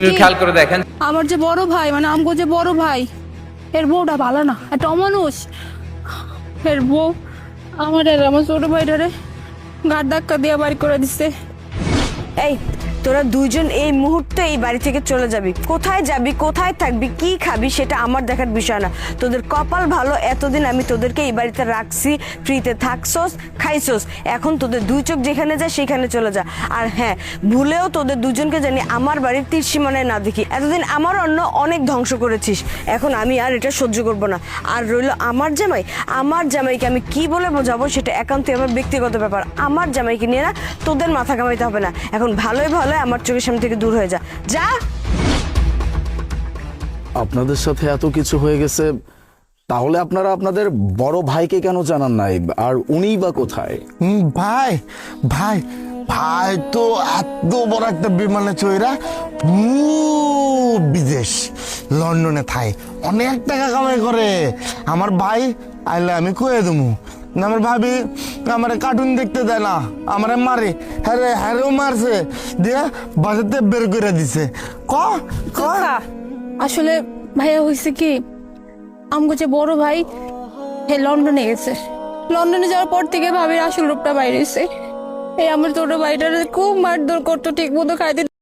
খেয়াল করে দেখেন, আমার যে বড় ভাই মানে আমগো যে বড় ভাই এর বউটা ভালো না, একটা অমানুষ। এর বউ আমার ছোট ভাইটারে গাড় ধাক্কা দিয়ে বাড়ি করে দিচ্ছে। এই তোরা দুইজন এই মুহূর্তে এই বাড়ি থেকে চলে যাবি। কোথায় যাবি, কোথায় থাকবি, কি খাবি সেটা আমার দেখার বিষয় না। তোদের কপাল ভালো, এতদিন আমি তোদেরকে এই বাড়িতে রাখছি, ফ্রিতে থাকছস, খাইছস। এখন তোদের দুই চোখ যেখানে যায় সেখানে চলে যা। আর হ্যাঁ, ভুলেও তোদের দুজনকে জানি আমার বাড়ির তীর সীমানায় না দেখি। এতদিন আমার অন্য অনেক ধ্বংস করেছিস, এখন আমি আর এটা সহ্য করব না। আর রইল আমার জামাই, আমার জামাইকে আমি কি বলে বোঝাবো সেটা একান্তই আমার ব্যক্তিগত ব্যাপার। আমার জামাইকে নিয়ে না তোদের মাথা কামাইতে হবে না। এখন ভালোই ভালো আমার চোখের সামনে থেকে দূর হয়ে যা, যা। আপনাদের সাথে এত কিছু হয়ে গেছে, তাহলে আপনারা আপনাদের বড় ভাইকে কেন জানান নাই? আর উনিই বা কোথায়? ভাই ভাই ভাই তো এত বড় একটা বিমানে চইরা বিদেশ লন্ডনে থাই, অনেক টাকা কামাই করে। আমার ভাই আইলে আমি কয়ে দেবো। আমার ভাবি আমার কার্টুন দেখতে দেয় না, আমারে মারে, হ্যারেও মারছে, দিয়ে বাসাতে বের করে দিছে। ক ক আসলে ভাইয়া হয়েছে কি, আমগো যে বড় ভাই হে লন্ডনে গেছে। লন্ডনে যাওয়ার পর থেকে ভাবির আসল রূপটা বাইরে এসে, এই আমার ছোট ভাইটারে খুব মারধর করতো, ঠিক মতো খাইতে